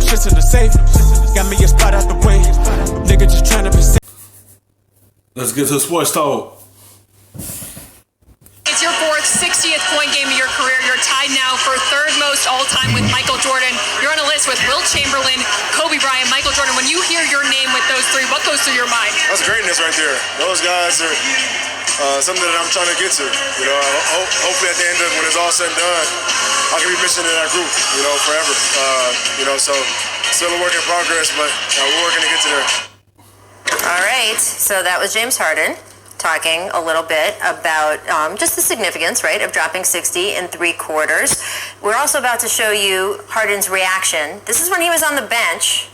shit's in the safe. Got me a spot out the way. Nigga just tryna be safe. Let's get to the sports talk. It's your fourth 60th point game of your career. You're tied now for third most all-time with Michael Jordan. You're on a list with Wilt Chamberlain, Kobe Bryant, Michael Jordan. When you hear your name with those three, what goes through your mind? That's greatness right there. Those guys are something that I'm trying to get to. You know, hopefully at the end of when it's all said and done, I can be missing in that group, you know, forever. So still a work in progress, but we're working to get to there. All right, so that was James Harden talking a little bit about just the significance, right, of dropping 60 in 3 quarters. We're also about to show you Harden's reaction. This is when he was on the bench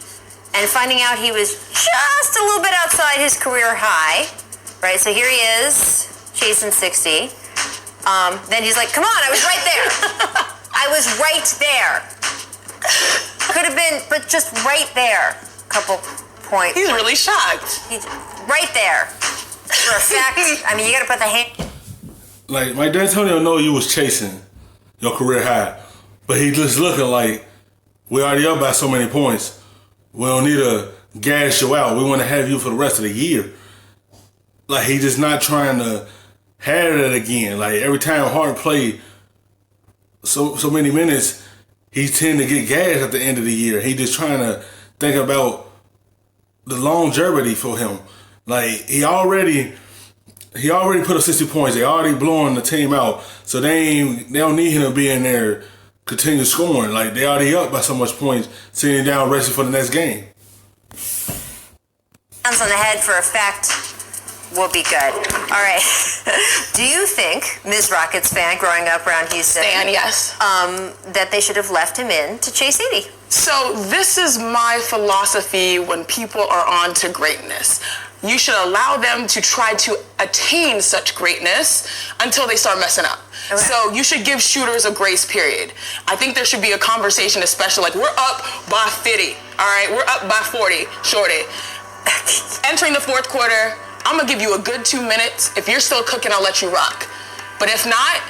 and finding out he was just a little bit outside his career high, right? So here he is, chasing 60. Then he's like, come on, I was right there. I was right there. Could have been, but just right there. Couple points. He's really shocked. He's right there. For a fact, I mean, you got to put the hand. Like, Mike D'Antonio know you was chasing your career high, but he just looking like, we already up by so many points. We don't need to gas you out. We want to have you for the rest of the year. Like, he just not trying to have it again. Like, every time Harden played so many minutes, he tend to get gassed at the end of the year. He just trying to think about the longevity for him. Like, he already put up 60 points. They already blowing the team out. So they don't need him to be in there continue scoring. Like, they already up by so much points, sitting down resting for the next game. Hands on the head for a fact will be good. All right. Do you think, Ms. Rockets fan growing up around Houston, Yes. that they should have left him in to chase 80? So this is my philosophy when people are on to greatness. You should allow them to try to attain such greatness until they start messing up. Okay. So you should give shooters a grace period. I think there should be a conversation, especially like we're up by 50. All right, we're up by 40, shorty. Entering the fourth quarter, I'm gonna give you a good 2 minutes. If you're still cooking, I'll let you rock. But if not,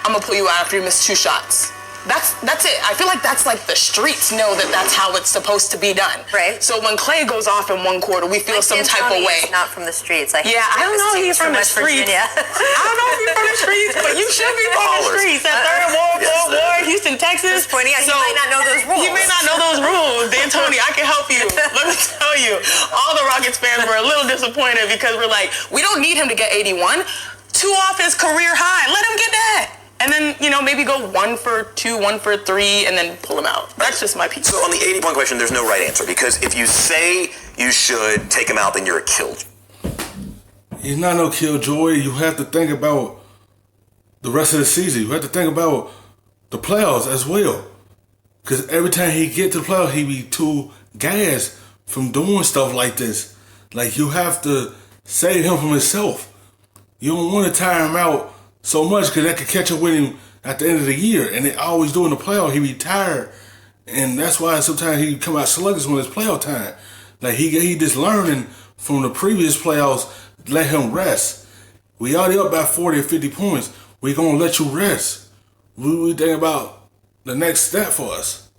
I'm gonna pull you out after you miss 2 shots. That's it. I feel like that's like the streets know that that's how it's supposed to be done. Right. So when Clay goes off in 1 quarter, we feel some type of way. He's not from the streets. I don't know if he's from the streets. I don't know if he's from the streets, but you should be from the streets. That third ward, Houston, Texas. Pointing out, so, he might not know those rules. He may not know those rules. D'Antoni, I can help you. Let me tell you, all the Rockets fans were a little disappointed because we're like, we don't need him to get 81. 2 off his career high. Let him get that. And then, maybe go 1 for 2, 1 for 3, and then pull him out. That's just my piece. So on the 80-point question, there's no right answer. Because if you say you should take him out, then you're a killjoy. He's not no killjoy. You have to think about the rest of the season. You have to think about the playoffs as well. Because every time he get to the playoffs, he be too gassed from doing stuff like this. Like, you have to save him from himself. You don't want to tire him out so much because that could catch up with him at the end of the year. And they always do in the playoff, he be tired. And that's why sometimes he come out sluggish when it's playoff time. Like, he just learning from the previous playoffs, let him rest. We already up by 40 or 50 points. We gonna let you rest. We think about the next step for us.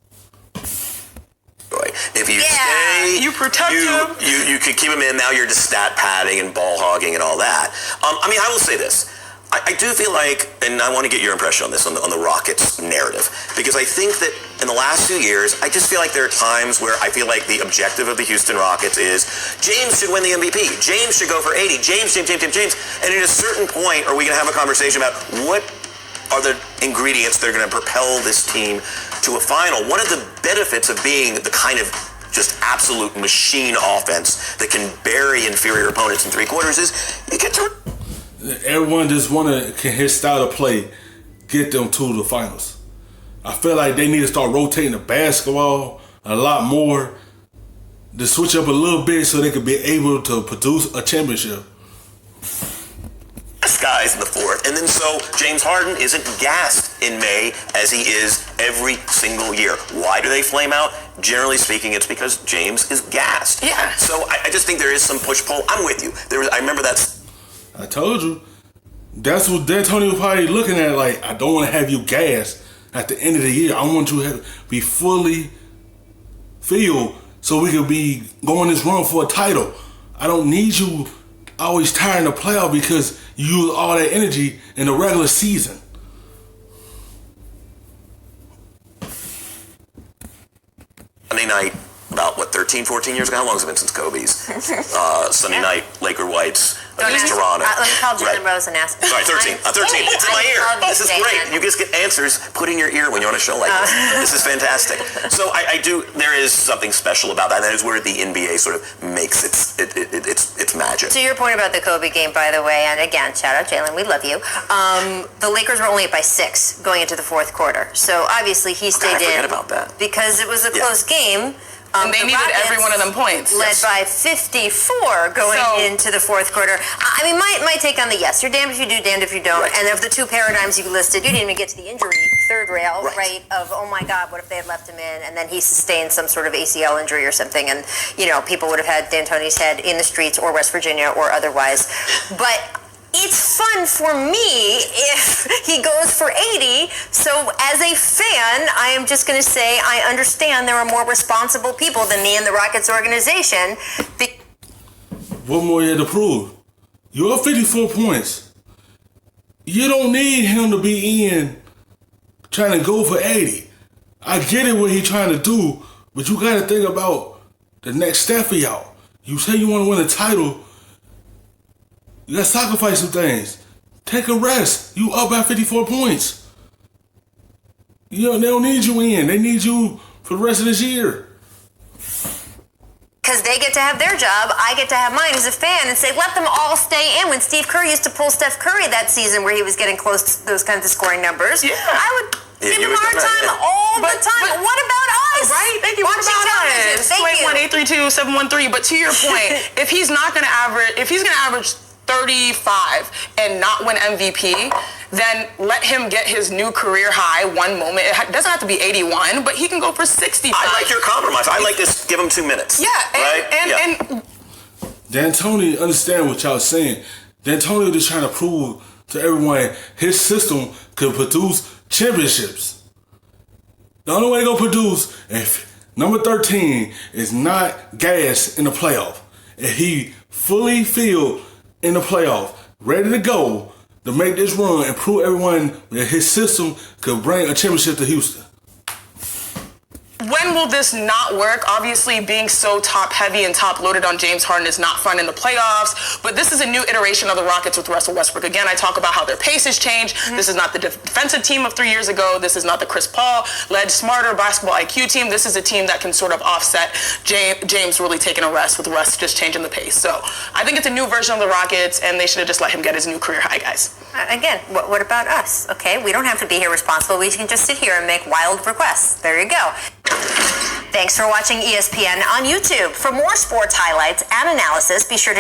If you stay, you protect him. You could keep him in. Now you're just stat padding and ball hogging and all that. I will say this. I do feel like, and I want to get your impression on this, on the Rockets narrative, because I think that in the last 2 years, I just feel like there are times where I feel like the objective of the Houston Rockets is James should win the MVP. James should go for 80. James. And at a certain point, are we going to have a conversation about what are the ingredients that are going to propel this team to a final? One of the benefits of being the kind of just absolute machine offense that can bury inferior opponents in 3 quarters is you get to... Everyone just can his style of play get them to the finals. I feel like they need to start rotating the basketball a lot more, to switch up a little bit so they could be able to produce a championship. Guys in the fourth. And then so James Harden isn't gassed in May as he is every single year. Why do they flame out? Generally speaking, it's because James is gassed. Yeah. So I just think there is some push-pull. I'm with you. I remember that's... I told you. That's what D'Antoni was probably looking at. Like, I don't want to have you gassed at the end of the year. I want you to be fully feel so we could be going this run for a title. I don't need you always tiring the playoff because you use all that energy in the regular season. Sunday night, about 13, 14 years ago? How long has it been since Kobe's? Sunday night, Laker Whites against Toronto. Let me call Jalen Right. Rose and ask him. Sorry, 13. 13. It's in my ear. This is great. You just get answers put in your ear when you're on a show like this. This is fantastic. So I do. There is something special about that. That is where the NBA sort of makes its magic. To your point about the Kobe game, by the way, and again, shout out Jalen, we love you. The Lakers were only up by 6 going into the fourth quarter. So obviously he stayed in. I forget about that. Because it was a close game. And they needed Rockets every one of them points. Led by 54 going into the fourth quarter. I mean, my take on the yes, you're damned if you do, damned if you don't. Right. And of the two paradigms you listed, you didn't even get to the injury third rail, right? Of, oh my God, what if they had left him in? And then he sustained some sort of ACL injury or something. And, you know, people would have had D'Antoni's head in the streets or West Virginia or otherwise. But it's fun for me if he goes for 80. So as a fan, I am just going to say I understand there are more responsible people than me in the Rockets organization. What more you had to prove? You're 54 points. You don't need him to be in trying to go for 80. I get it what he's trying to do, but you got to think about the next step for y'all. You say you want to win a title. You got to sacrifice some things. Take a rest. You up by 54 points. You know, they don't need you in. They need you for the rest of this year. Because they get to have their job, I get to have mine as a fan and say, let them all stay in. When Steve Kerr used to pull Steph Curry that season where he was getting close to those kinds of scoring numbers, I would give him a hard time all the time. What about us? Right? Thank you. What about us? Thank you. 281-832-713. But to your point, if he's going to average 35 and not win MVP, then let him get his new career high one moment. It doesn't have to be 81, but he can go for 65. I like your compromise. I like this. Give him 2 minutes. Yeah, and D'Antoni understand what y'all saying. D'Antoni just trying to prove to everyone his system could produce championships. The only way to go produce if number 13 is not gas in the playoff. If he fully filled in the playoff, ready to go to make this run and prove everyone that his system could bring a championship to Houston. when will this not work? Obviously, being so top-heavy and top-loaded on James Harden is not fun in the playoffs, but this is a new iteration of the Rockets with Russell Westbrook. Again, I talk about how their pace has changed. Mm-hmm. This is not the defensive team of 3 years ago. This is not the Chris Paul-led, smarter basketball IQ team. This is a team that can sort of offset James really taking a rest, with Russ just changing the pace. So I think it's a new version of the Rockets, and they should have just let him get his new career high, guys. Again, what about us? Okay, we don't have to be here responsible. We can just sit here and make wild requests. There you go. Thanks for watching ESPN on YouTube. For more sports highlights and analysis, be sure to